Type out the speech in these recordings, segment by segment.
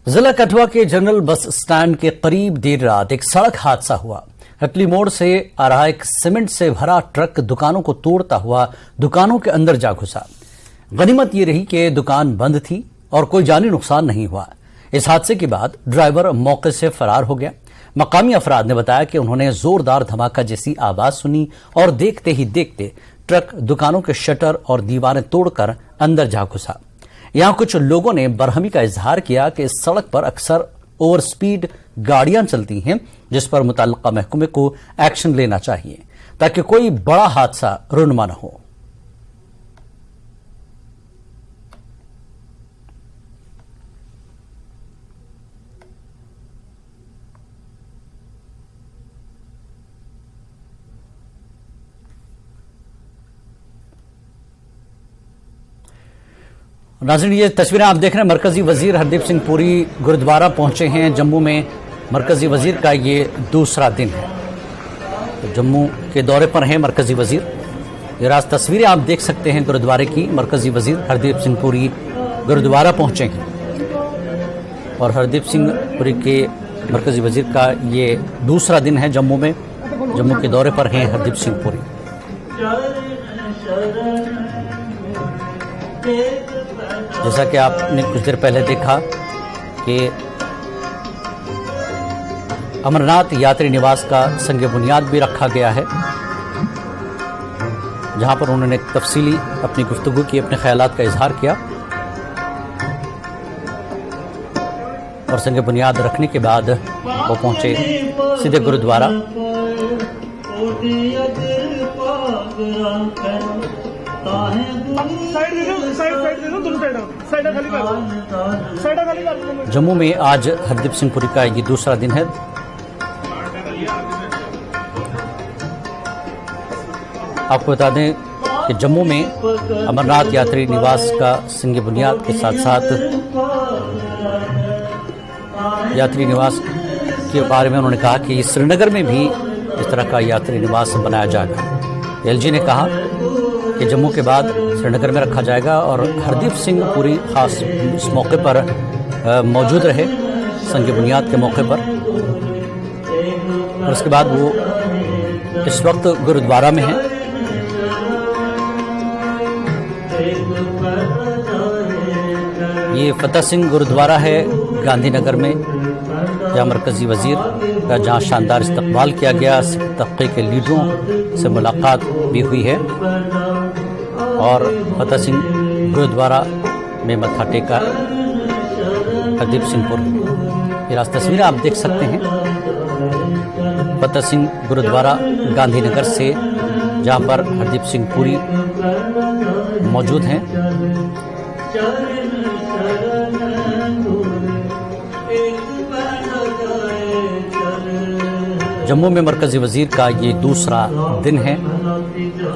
जिला कठुआ के general bus stand के करीब देर रात एक सड़क हादसा हुआ। हटली मोड़ से आ रहा एक सीमेंट से भरा ट्रक दुकानों को तोड़ता हुआ दुकानों के अंदर जा घुसा। गनीमत ये रही कि दुकान बंद थी और कोई जानी नुकसान नहीं हुआ। इस हादसे के बाद ड्राइवर मौके से फरार हो गया। मकामी अफराद ने बताया कि उन्होंने जोरदार धमाका जैसी आवाज सुनी और देखते ही देखते ट्रक दुकानों के शटर और दीवारें तोड़कर अंदर जा घुसा। यहां कुछ लोगों ने बरहमी का इजहार किया कि इस सड़क पर अक्सर ओवर स्पीड गाड़ियां चलती हैं, जिस पर मुतल्लिका महकमे को एक्शन लेना चाहिए ताकि कोई बड़ा हादसा रुनमा न हो। नाज़रीन, ये तस्वीरें आप देख रहे हैं। मरकजी वजीर हरदीप सिंह पुरी गुरुद्वारा पहुंचे हैं जम्मू में। मरकजी वजीर का ये दूसरा दिन है, तो जम्मू के दौरे पर हैं मरकजी वजीर। ये रात तस्वीरें आप देख सकते हैं गुरुद्वारे की। मरकजी वजीर हरदीप सिंह पुरी गुरुद्वारा पहुंचे हैं और हरदीप सिंह पुरी के मरकजी वजीर का ये दूसरा दिन है जम्मू में। जम्मू के दौरे पर हैं हरदीप सिंह पुरी। जैसा कि आपने कुछ देर पहले देखा कि अमरनाथ यात्री निवास का संग बुनियाद भी रखा गया है, जहां पर उन्होंने तफसीली अपनी गुफ्तगू की, अपने ख्यालात का इजहार किया और संग बुनियाद रखने के बाद वो पहुंचे सीधे गुरुद्वारा। जम्मू में आज हरदीप सिंह पुरी का ये दूसरा दिन है। आपको बता दें कि जम्मू में अमरनाथ यात्री निवास का संग बुनियाद के साथ साथ यात्री निवास के बारे में उन्होंने कहा कि श्रीनगर में भी इस तरह का यात्री निवास बनाया जाएगा। एलजी ने कहा कि जम्मू के बाद श्रीनगर में रखा जाएगा और हरदीप सिंह पुरी खास इस मौके पर मौजूद रहे, संग बुनियाद के मौके पर। और उसके बाद वो इस वक्त गुरुद्वारा में हैं। ये फतेह सिंह गुरुद्वारा है गांधीनगर में, जहाँ मरकजी वजीर का जहाँ शानदार इस्तकबाल किया गया। सिख तबके के लीडरों से मुलाकात भी हुई है और फतेह सिंह गुरुद्वारा में मत्था टेका हरदीप सिंह पुरी। ये तस्वीरें आप देख सकते हैं फतेह सिंह गुरुद्वारा गांधीनगर से, जहाँ पर हरदीप सिंह पुरी मौजूद हैं। जम्मू में मरकजी वजीर का ये दूसरा दिन है।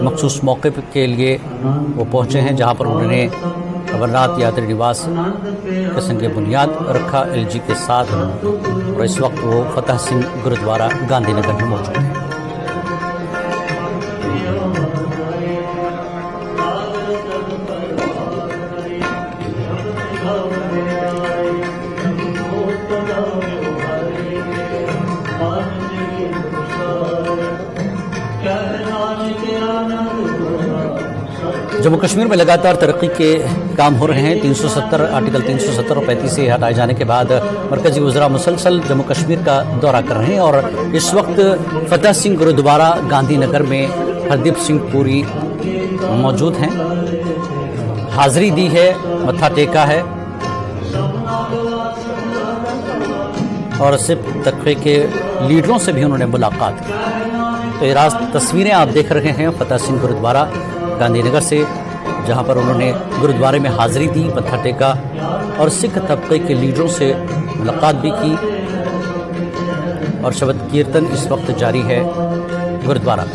मखसूस मौके के लिए वो पहुंचे हैं, जहां पर उन्होंने अमरनाथ यात्री निवास के संग बुनियाद रखा एलजी के साथ और इस वक्त वो फतेह सिंह गुरुद्वारा गांधीनगर में मौजूद हैं। जम्मू कश्मीर में लगातार तरक्की के काम हो रहे हैं। 370 आर्टिकल 370 और 35 से हटाए जाने के बाद मरकजी वज़रा मुसलसल जम्मू कश्मीर का दौरा कर रहे हैं और इस वक्त फतेह सिंह गुरुद्वारा गांधीनगर में हरदीप सिंह पुरी मौजूद हैं। हाजिरी दी है, मत्था टेका है और सिख तबके के लीडरों से भी उन्होंने मुलाकात की। तो ये रात तस्वीरें आप देख रहे हैं फतेह सिंह गुरुद्वारा गांधीनगर से, जहां पर उन्होंने गुरुद्वारे में हाजिरी दी, मत्था टेका और सिख तबके के लीडरों से मुलाकात भी की और शबद कीर्तन इस वक्त जारी है गुरुद्वारा में।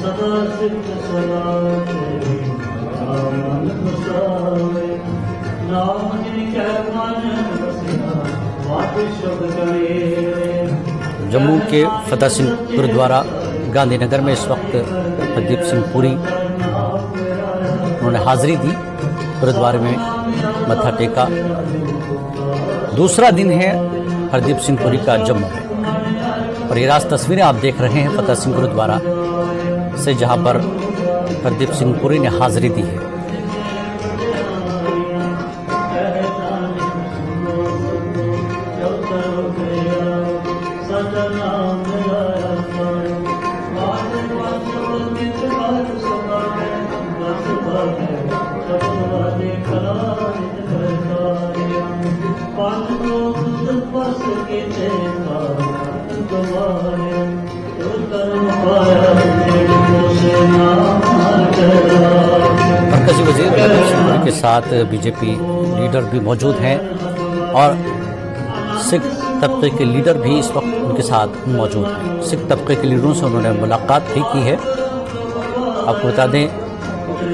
जम्मू के फतेह सिंह गुरुद्वारा गांधीनगर में इस वक्त हरदीप सिंह पुरी उन्होंने हाजिरी दी, गुरुद्वारे में मत्था टेका दूसरा दिन है हरदीप सिंह पुरी का जम्मू में, और ये रात तस्वीरें आप देख रहे हैं फतेह सिंह गुरुद्वारा से, जहां पर हरदीप सिंह पुरी ने हाजिरी दी है। मरकजी वजीर हरदीप सिंह पुरी के साथ बीजेपी लीडर भी मौजूद हैं और सिख तबके के लीडर भी इस वक्त उनके साथ मौजूद हैं। सिख तबके के लीडरों से उन्होंने मुलाकात भी की है। आपको बता दें,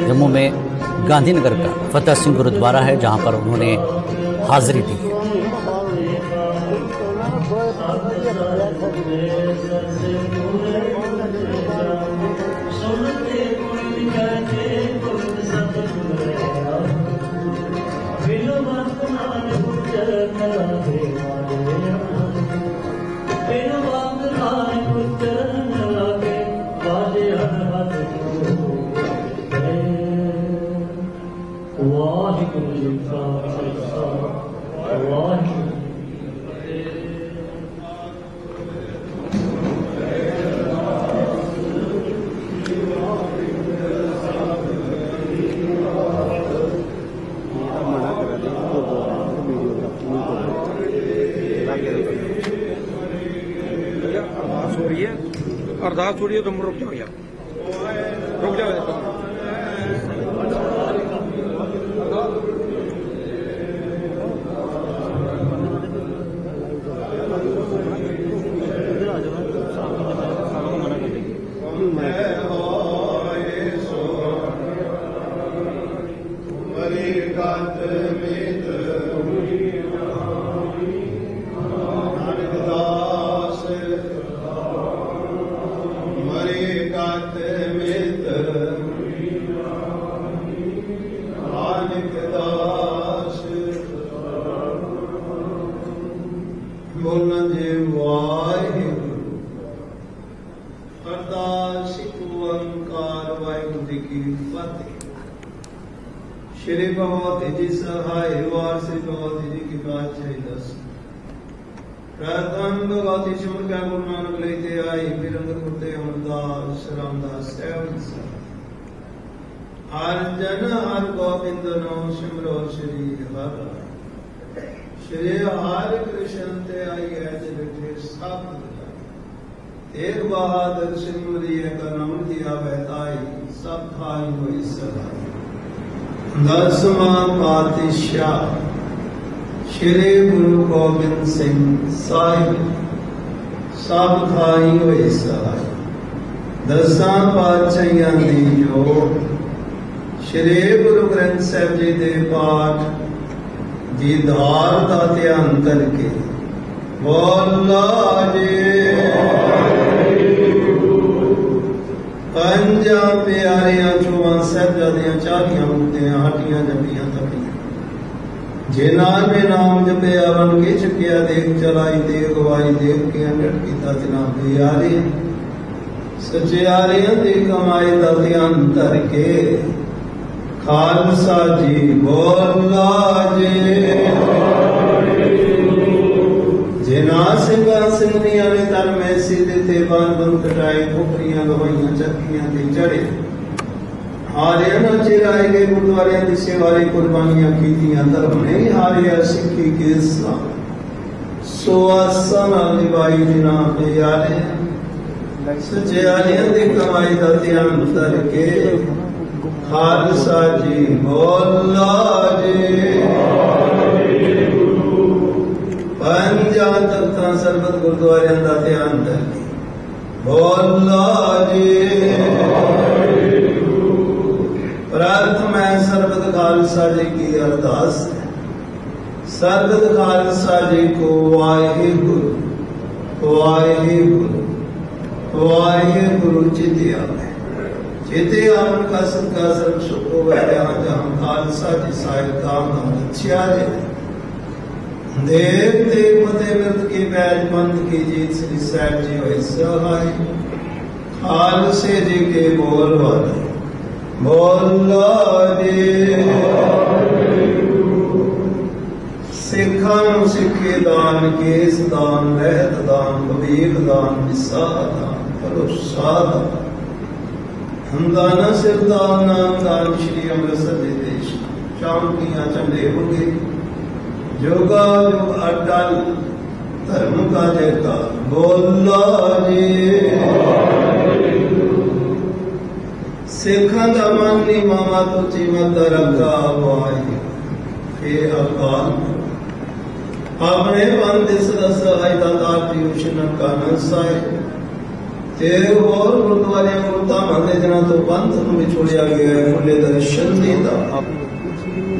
जम्मू में गांधीनगर का फतेह सिंह गुरुद्वारा है, जहां पर उन्होंने हाजिरी दी है। अरदास हो रही है, तुम रुक जाओ यार, रुक जाओ। श्री भगवती जी सहाय वार श्री भगवती जी की बात है 10। प्रथम भगवती सिमर क्या गुरु नानक लेते आई, फिर अंदर करते अमरदास रामदास हर जन हर गोविंद नो सिमरो श्री हर। श्री हर कृष्ण ते आई है जिथे सब तेग बहादुर सिमरिय का नाम दिया बहताई, सब खाई हुई सदा। 10वां पातशाह श्री गुरु गोबिंद सिंह साहिब, सब खाई हुई सहाय। 10 पातशाहियां दी जो श्री गुरु ग्रंथ साहिब जी दे पाठ जी धार दा ध्यान करके बोला जी। पंजा प्यारियां चौवां साहिबजादियां 40 मुक्तियां हटियां जपियां तपियां, जिन्हां ने नाम जपिया बन के चुकिया, देख चलाई देख गवाई देख के अंगट कीता तिन्हां प्यारे सचियारियां दी कमाई दा ध्यान करके खालसा जी बोला जी। जिना सिंगा सिंगनिया ने तन में सीधे थे बान बन कटाए, खोपरियां गवाइयां चक्कियां ते चढ़े, हारिया न चिराए गए गुरुद्वारे की सेवारी कुर्बानियां कीतियां, धर्म ने हारिया सिक्खी के इस्लाम सुआसन निभाई जिना पे यारे सचियारियां दी कमाई दा ध्यान करके खालसा जी बोला जी। पंजा तख्तां सरबत गुरुद्वारियां दा ध्यान करके बोला जी। प्रथम है सरबत खालसा जी की अरदास है। सरबत खालसा जी को वाहिगुरु वाहिगुरु वाहिगुरु चितिया में चेते आवन का सदका सर्व सुख हो गया, जहां जहां खालसा जी साहिब काम हम अच्छा जे देव देव फतेह मृत की बैज पंथ की जीत श्री साहब जी होए सहाय खालसे जी के बोल वाले बोलो जी सिखा सिखे दान केस दान रहत दान बबीर दान विसा दान भरोसा दान हमदाना सिरदान नाम दान श्री अमृतसर के देश शाम किया चंडे हो गए जोगा जो अटल धर्म का जयका बोलो जी सिखा दा मन नी मामा तुझी मत रखा वाई हे अकाल अपने बंद सदस आई दातार जी उष्ण का नसाए ते और गुरुद्वारे गुरुता मंदे जना तो पंथ ਨੂੰ ਵਿਛੋੜਿਆ ਗਿਆ ਹੈ ਖੁੱਲੇ ਦਰਸ਼ਨ ਦੇਦਾ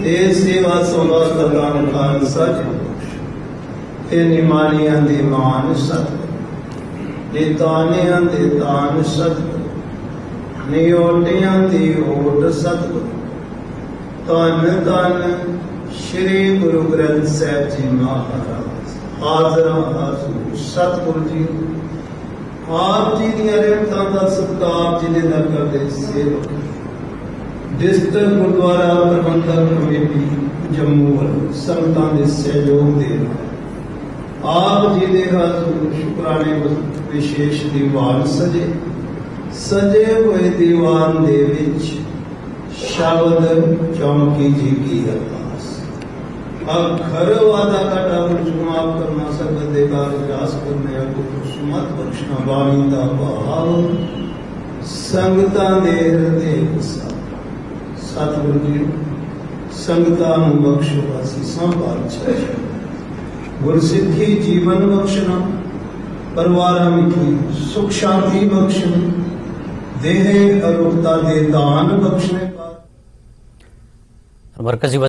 ਇਹ ਸੇਵਾ ਸੰਭਾਲ ਪ੍ਰਦਾਨ ਖਾਨ ਸੱਚ ਇਹ ਨਿਮਾਨੀਆਂ ਦੇ ਮਾਨ ਸਤ ਇਹ ਤਾਨਿਆਂ ਦੇ ਤਾਨ ਸਤ ਨਿਓਟਿਆਂ ਦੀ ਓਟ ਸਤ ਧੰਨ ਧੰਨ ਸ਼੍ਰੀ ਗੁਰੂ ਗ੍ਰੰਥ ਸਾਹਿਬ ਜੀ ਮਹਾਰਾਜ ਹਾਜ਼ਰ ਹਾਜ਼ਰ ਸਤਿਗੁਰੂ ਜੀ ਆਪ ਜੀ ਦੀਆਂ ਰਹਿਮਤਾਂ ਦਾ ਸਤਿਕਾਰ ਜੀ ਦੇ ਦਰ ਕਰਦੇ ਸੇਵਕ ਡਿਸਟ੍ਰਿਕਟ ਗੁਰਦੁਆਰਾ ਪ੍ਰਬੰਧਕ ਕਮੇਟੀ ਜੰਮੂ ਵੱਲੋਂ ਸੰਗਤਾਂ ਦੇ ਸਹਿਯੋਗ ਦੇ ਨਾਲ ਆਪ ਜੀ ਦੇ ਹਾਜ਼ਰ ਸ਼ੁਕਰਾਨੇ ਵਿਸ਼ੇਸ਼ ਦੀਵਾਨ ਸਜੇ ਹੋਏ ਦੀਵਾਨ ਦੇ ਵਿੱਚ ਸ਼ਬਦ ਚੌਂਕੀ ਜੀ ਕੀ ਅਰਦਾਸ अखर वादा काटा माफ करना सकत दे कारज करने को सुमत बख्शना बाणी दा भाव संगतां दे हृदय सतगुरु जी संगतां नूं बख्शो असीसां पातशाह गुरसिੱਖੀ जीवन बख्शना परिवारां विच सुख शांति बख्शना देह अरुपता दे दान बख्शने मरकजी